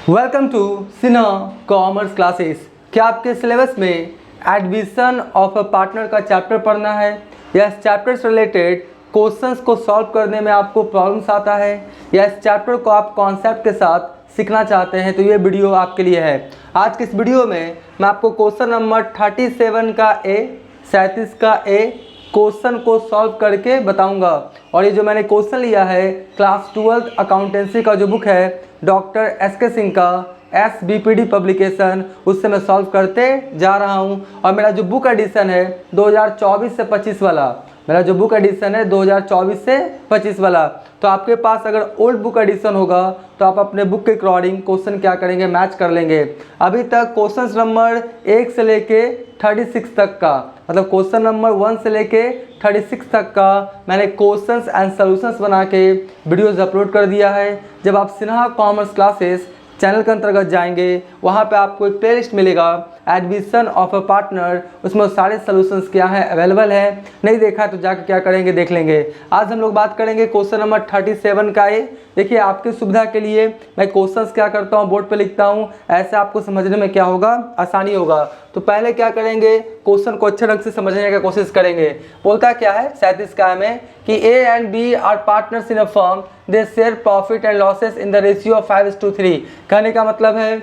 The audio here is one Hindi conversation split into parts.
Welcome to Sinha commerce classes. क्या आपके सिलेबस में एडमिशन ऑफ अ पार्टनर का चैप्टर पढ़ना है या इस चैप्टर से रिलेटेड क्वेश्चंस को सॉल्व करने में आपको प्रॉब्लम्स आता है या इस चैप्टर को आप कॉन्सेप्ट के साथ सीखना चाहते हैं तो ये वीडियो आपके लिए है। आज के इस वीडियो में मैं आपको क्वेश्चन नंबर 37 का ए, 37 का ए क्वेश्चन को सॉल्व करके बताऊंगा। और ये जो मैंने क्वेश्चन लिया है क्लास 12th अकाउंटेंसी का जो बुक है Dr.S.K. सिंह का SBPD पब्लिकेशन, उससे मैं सॉल्व करते जा रहा हूँ। और मेरा जो बुक एडिशन है 2024 से 25 वाला, मेरा जो बुक एडिशन है 2024 से 25 वाला। तो आपके पास अगर ओल्ड बुक एडिशन होगा तो आप अपने बुक के अकॉर्डिंग क्वेश्चन क्या करेंगे, मैच कर लेंगे। अभी तक क्वेश्चन नंबर 1 से लेके 36 तक का, मतलब क्वेश्चन नंबर 1 से लेके 36 तक का मैंने क्वेश्चंस एंड सॉल्यूशंस बना के वीडियोज़ अपलोड कर दिया है। जब आप सिन्हा कॉमर्स क्लासेस चैनल के अंतर्गत जाएंगे वहाँ पे आपको एक प्लेलिस्ट मिलेगा एडमिशन ऑफ अ पार्टनर, उसमें सारे सॉल्यूशंस क्या है अवेलेबल है। नहीं देखा तो जाकर क्या करेंगे देख लेंगे। आज हम लोग बात करेंगे क्वेश्चन नंबर 37 का ए। देखिए आपकी सुविधा के लिए मैं क्वेश्चंस क्या करता हूँ बोर्ड पे लिखता हूँ, ऐसे आपको समझने में क्या होगा, आसानी होगा। तो पहले क्या करेंगे, क्वेश्चन को अच्छे ढंग से समझने की कोशिश करेंगे। बोलता क्या है 37 का में कि A and B are partners in a firm, they share profit and losses in the ratio of 5:3। कहने का मतलब है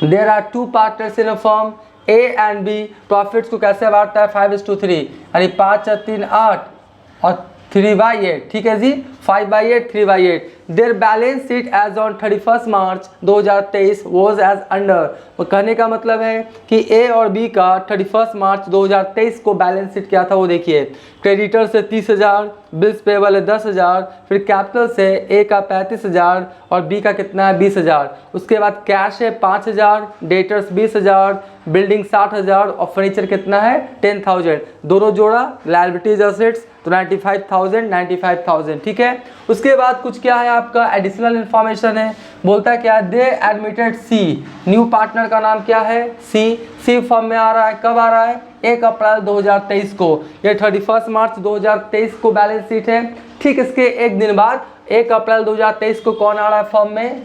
there are two partners in a firm, A and B profits को कैसे बांटता है 5:3, यानी 5 और 3 8 और 3/8। ठीक है जी, 5/8 3/8। Their balance sheet as on 31 March 2023 was as under. तो कहने का मतलब है कि ए और बी का 31 मार्च 2023 को बैलेंस शीट क्या था वो देखिए। क्रेडिटर से 30,000, बिल्स पेबल है 10,000, फिर कैपिटल से ए का 35,000 और बी का कितना है 20,000। उसके बाद कैश है 5,000, डेटर्स 20,000, बिल्डिंग 60,000 और फर्नीचर कितना है 10,000। दोनों जोड़ा लायबिलिटीज एसेट्स तो 95,000। ठीक है। उसके बाद कुछ क्या है आपका एडिशनल इन्फॉर्मेशन है। बोलता क्या है दे एडमिटेड सी, न्यू पार्टनर का नाम क्या है सी फॉर्म में आ रहा है। कब आ रहा है 1 अप्रैल 2023 को। ये 31 मार्च 2023 को बैलेंस शीट है। ठीक इसके एक दिन बाद 1 अप्रैल 2023 को कौन आ रहा है फॉर्म में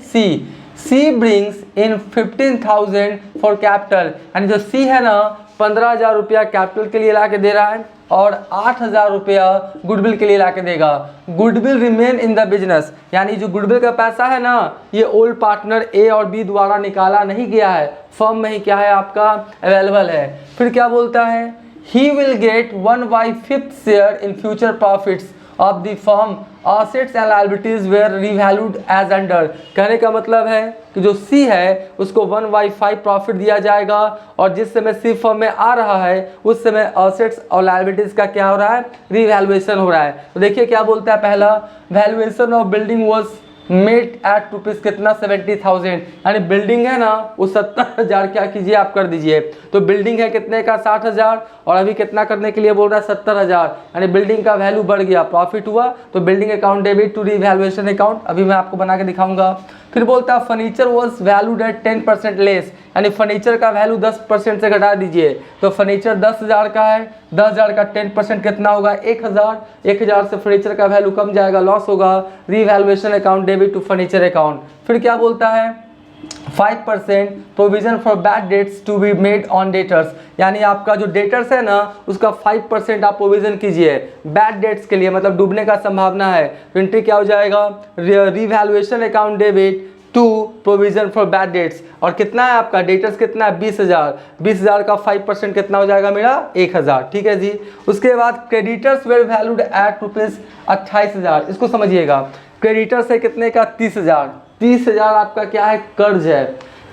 सी ब्रिंग्स इन 15,000 फॉर कैपिटल, यानी जो सी है ना 15,000 रुपया कैपिटल के लिए ला के दे रहा है और 8,000 रुपया गुडविल के लिए ला के देगा। Goodwill remain in the business, यानी जो गुडविल का पैसा है ना ये ओल्ड पार्टनर ए और बी द्वारा निकाला नहीं गया है, फर्म में ही क्या है आपका अवेलेबल है। फिर क्या बोलता है he will get 1/5 share in future profits of the firm, assets and liabilities were revalued as under। कहने का मतलब है कि जो सी है उसको 1/5 प्रॉफिट दिया जाएगा और जिस समय सी फर्म में आ रहा है उस समय assets और liabilities का क्या हो रहा है रिवैल्यूएशन हो रहा है। तो देखिए क्या बोलता है पहला, valuation of building was made at rupees कितना 70,000, यानी बिल्डिंग है ना वो 70,000 क्या कीजिए आप कर दीजिए। तो बिल्डिंग है कितने का 60,000 और अभी कितना करने के लिए बोल रहा है 70,000, यानी बिल्डिंग का वैल्यू बढ़ गया, प्रॉफिट हुआ। तो building account debit to revaluation account, अभी मैं आपको बना के दिखाऊंगा। फिर बोलता है furniture was valued at 10% less, यानी फर्नीचर का वैल्यू 10% से घटा दीजिए। तो फर्नीचर 10,000 का है, 10,000 का 10% कितना होगा 1,000, 1,000 से फर्नीचर का वैल्यू कम जाएगा, लॉस होगा। Revaluation account debit to furniture account. फिर क्या बोलता है 5% provision for bad debts to be made on debtors, यानी आपका जो डेटर्स है ना उसका 5% आप प्रोविजन कीजिए बैड डेट्स के लिए, मतलब डूबने का संभावना है। तो एंट्री क्या हो जाएगा revaluation account debit to provision for bad debts. और कितना है आपका डेटर्स कितना है 20,000, 20,000 का 5% कितना हो जाएगा मेरा 1,000। ठीक है जी। उसके बाद creditors were valued at rupees 28,000। इसको समझिएगा, क्रेडिटर्स है कितने का 30,000, 30,000 आपका क्या है कर्ज है।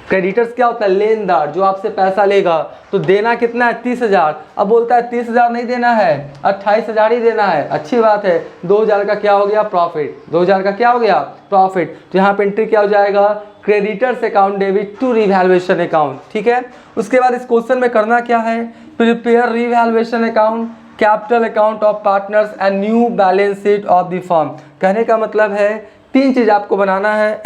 क्रेडिटर्स क्या होता है लेनदार, जो आपसे पैसा लेगा, तो देना कितना है 30,000। अब बोलता है 30,000 नहीं देना है 28,000 ही देना है, अच्छी बात है। 2,000 का क्या हो गया प्रॉफिट, 2,000 का क्या हो गया प्रॉफिट। तो यहाँ पे एंट्री क्या हो जाएगा creditors account debit to revaluation account. ठीक है। उसके बाद इस क्वेश्चन में करना क्या है, prepare revaluation account, capital account of partners and new balance sheet of the firm. कहने का मतलब है 3 चीज़ आपको बनाना है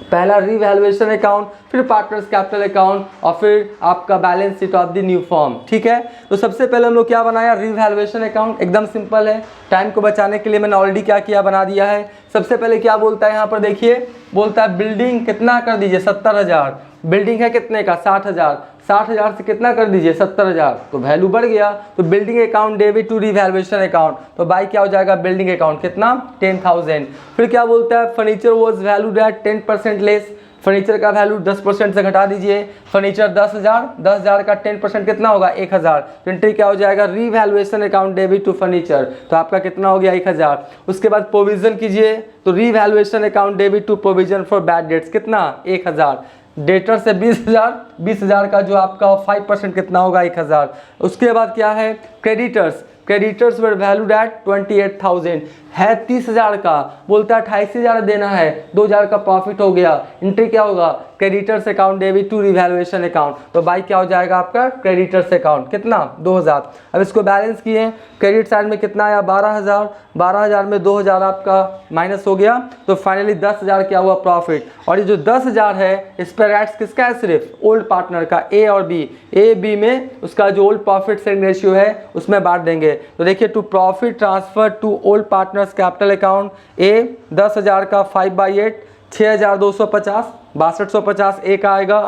पहला रिवैल्यूएशन अकाउंट, फिर पार्टनर्स कैपिटल अकाउंट और फिर आपका balance sheet of the new form. ठीक है, तो सबसे पहले हम लोग क्या बनाया, रिवैल्यूएशन अकाउंट। एकदम सिंपल है, टाइम को बचाने के लिए मैंने ऑलरेडी क्या किया, बना दिया है। सबसे पहले क्या बोलता है यहाँ पर देखिए, बोलता है बिल्डिंग कितना कर दीजिए 70,000, बिल्डिंग है कितने का 60,000, 60,000 से कितना कर दीजिए 70,000, तो वैल्यू बढ़ गया, तो building account debit to revaluation account, तो बाई क्या हो जाएगा बिल्डिंग अकाउंट कितना 10,000। फिर क्या बोलता है, furniture was valued at 10% less, furniture का वैल्यू 10% से घटा दीजिए, फर्नीचर 10,000, 10,000 का 10% कितना होगा 1,000, तो एंट्री क्या हो जाएगा revaluation account debit to furniture, तो आपका कितना हो गया 1,000। उसके बाद प्रोविजन कीजिए, तो revaluation account debit to provision for bad debts कितना 1,000, डेटर से 20,000, 20,000 का जो आपका 5% कितना होगा 1,000। उसके बाद क्या है creditors, creditors were valued at 28,000, है 30,000 का, बोलता है 28,000 देना है, 2,000 का प्रॉफिट हो गया, एंट्री क्या होगा creditors account debit to revaluation account, तो बाई क्या हो जाएगा आपका क्रेडिटर्स अकाउंट कितना 2,000। अब इसको बैलेंस किए, क्रेडिट साइड में कितना आया 12,000, 12,000 में 2,000 आपका माइनस हो गया, तो फाइनली 10,000 क्या हुआ प्रॉफिट। और ये जो 10,000 है इस पर राइट्स किसका है, सिर्फ ओल्ड पार्टनर का, ए और बी, ए बी में उसका जो ओल्ड प्रॉफिट शेयरिंग रेशियो है उसमें बांट देंगे। तो देखिए to profit transfer to old partners capital account, A 10,000 का 5/8 6,250, 6250 ए का आएगा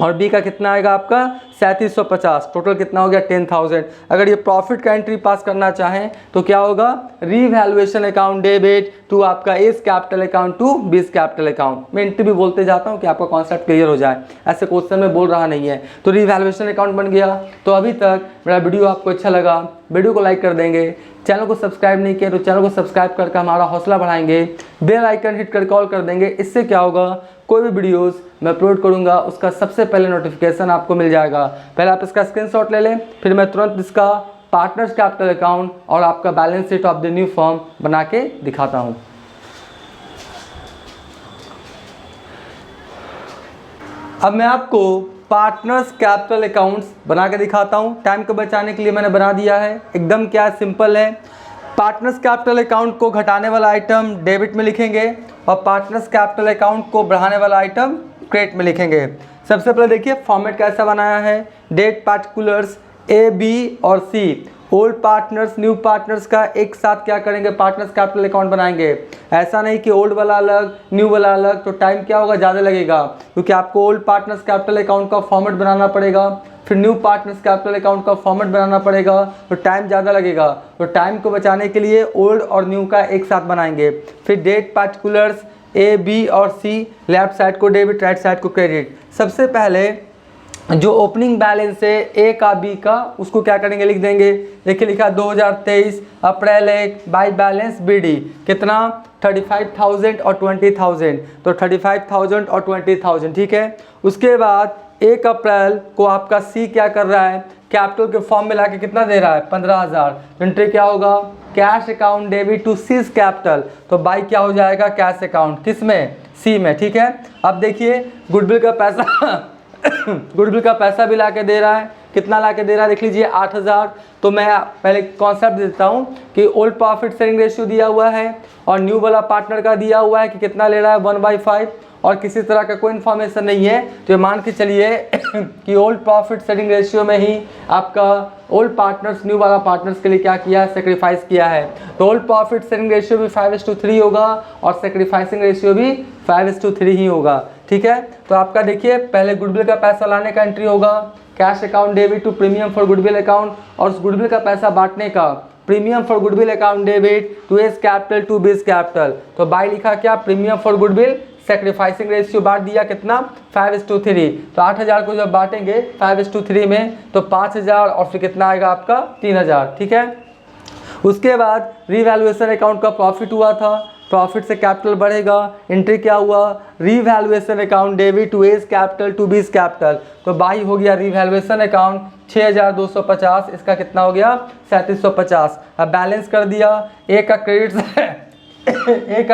और बी का कितना आएगा आपका 3750, टोटल कितना हो गया 10,000। अगर ये प्रॉफिट का एंट्री पास करना चाहें तो क्या होगा रिवैल्यूएशन अकाउंट डेबिट टू आपका A's capital account to B's capital account. मैं एंट्री भी बोलते जाता हूँ कि आपका कॉन्सेप्ट क्लियर हो जाए, ऐसे क्वेश्चन में बोल रहा नहीं है। तो रिवैल्यूएशन अकाउंट बन गया। तो अभी तक मेरा वीडियो आपको अच्छा लगा, वीडियो को लाइक कर देंगे, चैनल को सब्सक्राइब नहीं किया तो चैनल को सब्सक्राइब करके हमारा हौसला बढ़ाएंगे, बेल आइकन हिट कर कॉल कर देंगे। इससे क्या होगा, कोई भी वीडियोस मैं अपलोड करूंगा उसका सबसे पहले नोटिफिकेशन आपको मिल जाएगा। पहले आप इसका स्क्रीनशॉट ले लें, फिर मैं तुरंत इसका पार्टनर्स कैपिटल अकाउंट और आपका balance sheet of the new form बना के दिखाता हूं। अब मैं आपको पार्टनर्स कैपिटल अकाउंट्स बना के दिखाता हूं। टाइम को बचाने के लिए मैंने बना दिया है, एकदम क्या सिंपल है। पार्टनर्स कैपिटल अकाउंट को घटाने वाला आइटम डेबिट में लिखेंगे और पार्टनर्स कैपिटल अकाउंट को बढ़ाने वाला आइटम क्रेडिट में लिखेंगे। सबसे पहले देखिए फॉर्मेट कैसा बनाया है, डेट पार्टिकुलर्स ए बी और सी, ओल्ड पार्टनर्स न्यू पार्टनर्स का एक साथ क्या करेंगे पार्टनर्स कैपिटल अकाउंट बनाएंगे। ऐसा नहीं कि ओल्ड वाला अलग न्यू वाला अलग, तो टाइम क्या होगा ज़्यादा लगेगा, क्योंकि आपको ओल्ड पार्टनर्स कैपिटल अकाउंट का फॉर्मेट बनाना पड़ेगा, फिर न्यू पार्टनर्स कैपिटल अकाउंट का फॉर्मेट बनाना पड़ेगा, तो टाइम ज़्यादा लगेगा। तो टाइम को बचाने के लिए ओल्ड और न्यू का एक साथ बनाएंगे। फिर डेट पार्टिकुलर्स ए बी और सी, लेफ्ट साइड को डेबिट राइट साइड को क्रेडिट। सबसे पहले जो ओपनिंग बैलेंस है ए का बी का उसको क्या करेंगे लिख देंगे। देखिए लिखा 2023 अप्रैल 1 बाई बैलेंस बी डी कितना 35,000 और 20,000, तो 35,000 और 20,000 ठीक है। उसके बाद 1 अप्रैल को आपका सी क्या कर रहा है, कैपिटल के फॉर्म में लाके कितना दे रहा है 15,000, एंट्री क्या होगा cash account debit to C's capital, तो बाई क्या हो जाएगा कैश अकाउंट, किस में सी में ठीक है। अब देखिए गुडविल का पैसा गुडविल का पैसा भी लाके दे रहा है, कितना लाके दे रहा है देख लीजिए 8,000। तो मैं पहले कॉन्सेप्ट देता हूँ कि ओल्ड प्रॉफिट शेयरिंग रेशियो दिया हुआ है और न्यू वाला पार्टनर का दिया हुआ है कि कितना ले रहा है 1/5 और किसी तरह का कोई इन्फॉर्मेशन नहीं है, तो मान के चलिए कि ओल्ड प्रॉफिट शेयरिंग रेशियो में ही आपका ओल्ड पार्टनर्स न्यू वाला पार्टनर्स के लिए क्या किया है सेक्रीफाइस किया है, तो ओल्ड प्रॉफिट शेयरिंग रेशियो भी 5:3 होगा और सेक्रीफाइसिंग रेशियो भी 5:3 ही होगा ठीक है। तो आपका देखिए पहले गुडविल का पैसा लाने का एंट्री होगा cash account debit to premium for goodwill account, और उस गुडविल का पैसा बांटने का premium for goodwill account debit to A's capital to B's capital, तो बाय लिखा क्या premium for goodwill sacrificing ratio बांट दिया कितना 5:3, तो 8,000 को जब बांटेंगे 5:3 में तो 5,000 और फिर कितना आएगा आपका 3,000 ठीक है। उसके बाद रिवैल्यूएशन अकाउंट का प्रॉफिट हुआ था, प्रॉफिट से कैपिटल बढ़ेगा, एंट्री क्या हुआ revaluation account debit to A's capital to B's capital, तो बाई हो गया रिवैल्यूएशन अकाउंट 6,250, इसका कितना हो गया 3750। अब बैलेंस कर दिया, ए का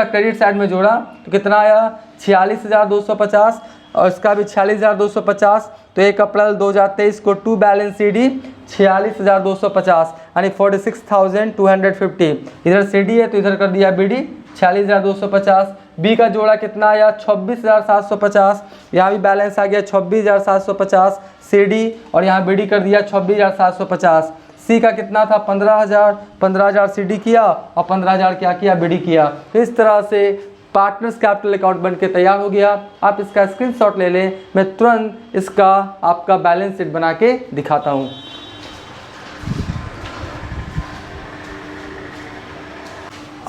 क्रेडिट साइड में जोड़ा तो कितना आया 46,250 और इसका भी 46,250, तो 1 अप्रैल 2023 को टू बैलेंस सी डी 46,250 यानी 46,250, इधर सी डी है तो इधर कर दिया बी डी 46,250, बी का जोड़ा कितना आया 26,750, यहाँ भी बैलेंस आ गया 26,750 सी डी, और यहाँ बी डी कर दिया 26,750। सी का कितना था 15,000 सी डी किया और 15,000 क्या किया बी डी किया। इस तरह से पार्टनर्स कैपिटल अकाउंट बन के तैयार हो गया। आप इसका स्क्रीनशॉट ले लें, मैं तुरंत इसका आपका बैलेंस शीट बना के दिखाता हूँ।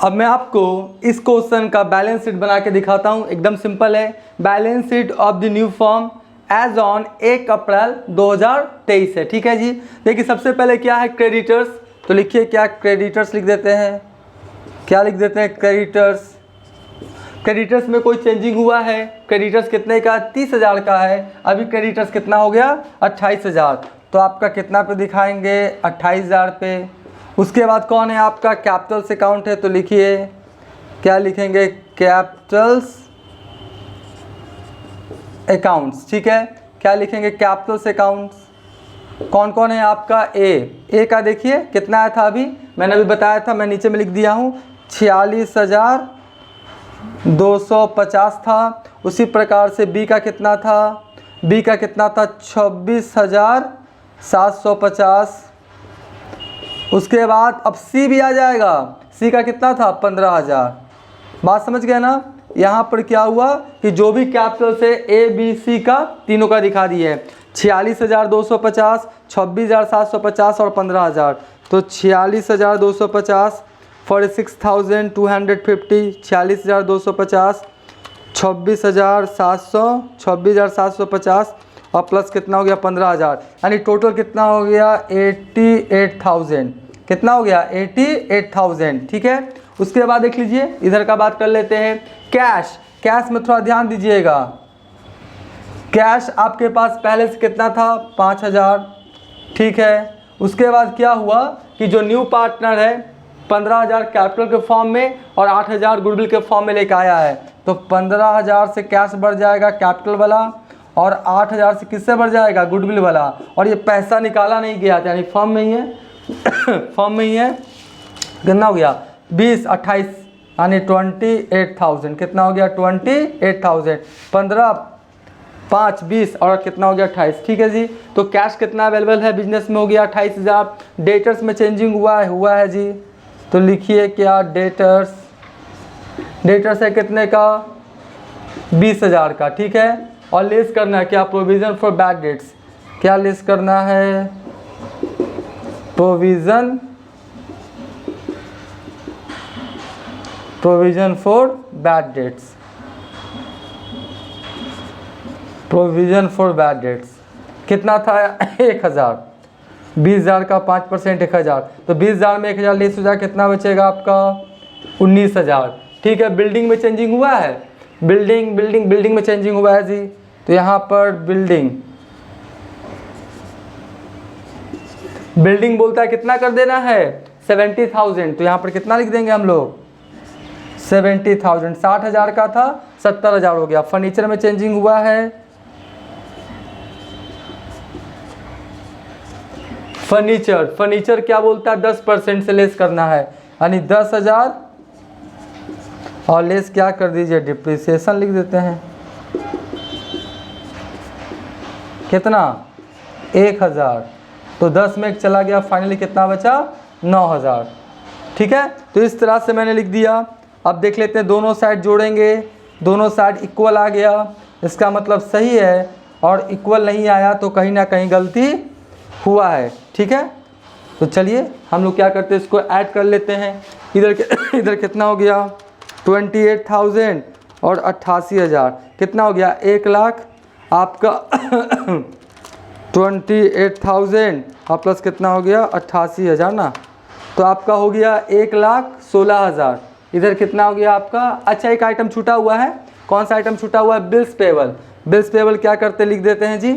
अब मैं आपको इस क्वेश्चन का बैलेंस शीट बना के दिखाता हूँ। एकदम सिंपल है। Balance sheet of the new firm as on 1 April 2023 है। ठीक है जी। देखिए सबसे पहले क्या है क्रेडिटर्स, तो लिखिए क्या क्रेडिटर्स लिख देते हैं। क्या लिख देते हैं क्रेडिटर्स। क्रेडिटर्स में कोई चेंजिंग हुआ है। क्रेडिटर्स कितने का 30,000 का है, अभी क्रेडिटर्स कितना हो गया 28,000, तो आपका कितना पे दिखाएंगे 28,000 पे। उसके बाद कौन है आपका कैपिटल्स अकाउंट है, तो लिखिए क्या लिखेंगे कैपिटल्स अकाउंट्स। ठीक है, क्या लिखेंगे कैपिटल्स अकाउंट्स। कौन कौन है आपका ए का देखिए कितना आया था, अभी मैंने अभी बताया था, मैं नीचे में लिख दिया हूँ 46,250 था। उसी प्रकार से बी का कितना था, बी का कितना था 26,750। उसके बाद अब सी भी आ जाएगा, सी का कितना था 15,000। बात समझ गए ना। यहाँ पर क्या हुआ कि जो भी कैपिटल से ए बी सी का तीनों का दिखा दिए है, 46,250, 26,750 और 15,000। तो 46,250 46,250, 46,250, 26,750 और प्लस कितना हो गया 15,000, यानी टोटल कितना हो गया 88,000। कितना हो गया 88,000। ठीक है। उसके बाद देख लीजिए इधर का बात कर लेते हैं। कैश, कैश में थोड़ा ध्यान दीजिएगा। कैश आपके पास पहले से कितना था 5,000। ठीक है। उसके बाद क्या हुआ कि जो न्यू पार्टनर है 15,000 कैपिटल के फॉर्म में और 8,000 गुडविल के फॉर्म में लेकर आया है, तो 15,000 से कैश बढ़ जाएगा कैपिटल वाला और 8,000 से किससे बढ़ जाएगा गुडविल वाला। और ये पैसा निकाला नहीं गया था, यानी फॉर्म में ही है फॉर्म में ही है। कितना हो गया 20 28 यानी 28,000। कितना हो गया 28,000। 15 5 20 और कितना हो गया 28। ठीक है जी। तो कैश कितना अवेलेबल है बिजनेस में हो गया 28,000। डेटर्स में चेंजिंग हुआ है जी, तो लिखिए क्या डेटर्स, डेटर्स है कितने का 20,000 का। ठीक है। और लेस करना है क्या प्रोविज़न फॉर बैड डेट्स। क्या लेस करना है provision for bad dates. Provision for bad debts कितना था 1,000। 20,000 का 5% 1,000, तो 20,000 में 1,000 लेस हो जाए कितना बचेगा आपका 19,000। ठीक है। बिल्डिंग में चेंजिंग हुआ है, बिल्डिंग में चेंजिंग हुआ है जी, तो यहाँ पर बिल्डिंग बोलता है कितना कर देना है 70,000, तो यहाँ पर कितना लिख देंगे हम लोग 70,000। 60,000 का था 70,000 हो गया। फर्नीचर में चेंजिंग हुआ है, फर्नीचर क्या बोलता है 10% से लेस करना है, यानी 10,000 और लेस क्या कर दीजिए डिप्रिसिएशन लिख देते हैं। कितना 1,000, तो 10 में एक चला गया, फाइनली कितना बचा 9,000। ठीक है। तो इस तरह से मैंने लिख दिया। अब देख लेते हैं दोनों साइड जोड़ेंगे, दोनों साइड इक्वल आ गया, इसका मतलब सही है, और इक्वल नहीं आया तो कहीं ना कहीं गलती हुआ है। ठीक है। तो चलिए हम लोग क्या करते हैं इसको ऐड कर लेते हैं। इधर कितना हो गया 28,000 और 88,000 कितना हो गया 1 लाख आपका 28,000 और प्लस कितना हो गया 88,000 ना, तो आपका हो गया 1,16,000। इधर कितना हो गया आपका। अच्छा एक आइटम छूटा हुआ है, कौन सा आइटम छूटा हुआ है बिल्स पेबल। बिल्स पेबल क्या करते लिख देते हैं जी,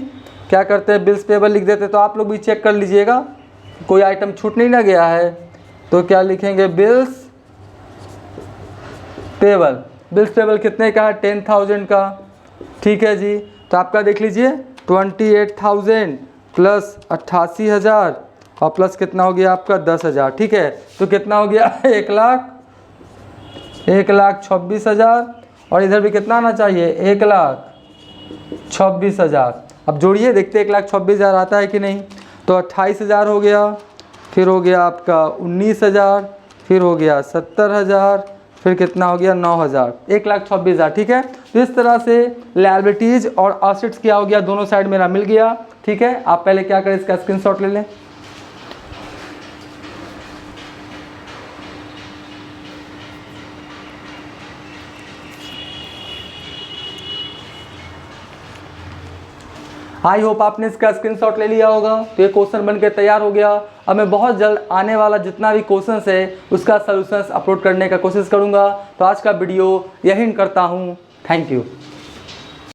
क्या करते हैं बिल्स पेबल लिख देते हैं। तो आप लोग भी चेक कर लीजिएगा कोई आइटम छूट नहीं ना गया है, तो क्या लिखेंगे बिल्स पेबल। बिल्स पेबल कितने का है 10,000 का। ठीक है जी। तो आपका देख लीजिए 28,000 प्लस 88,000 और प्लस कितना हो गया आपका 10,000। ठीक है। तो कितना हो गया 1,26,000 और इधर भी कितना आना चाहिए 1,26,000। अब जोड़िए देखते 1,26,000 आता है कि नहीं। तो 28,000 हो गया, फिर हो गया आपका 19,000, फिर हो गया 70,000, फिर कितना हो गया 9,000, 1,26,000। ठीक है, तो इस तरह से लायबिलिटीज़ और असेट्स क्या हो गया, दोनों साइड मेरा मिल गया। ठीक है, आप पहले क्या करें, इसका स्क्रीनशॉट ले लें। आई होप आपने इसका स्क्रीनशॉट ले लिया होगा। तो ये क्वेश्चन बनकर तैयार हो गया। अब मैं बहुत जल्द आने वाला जितना भी क्वेश्चन है उसका सॉल्यूशंस अपलोड करने का कोशिश करूंगा। तो आज का वीडियो यही करता हूं। Thank you.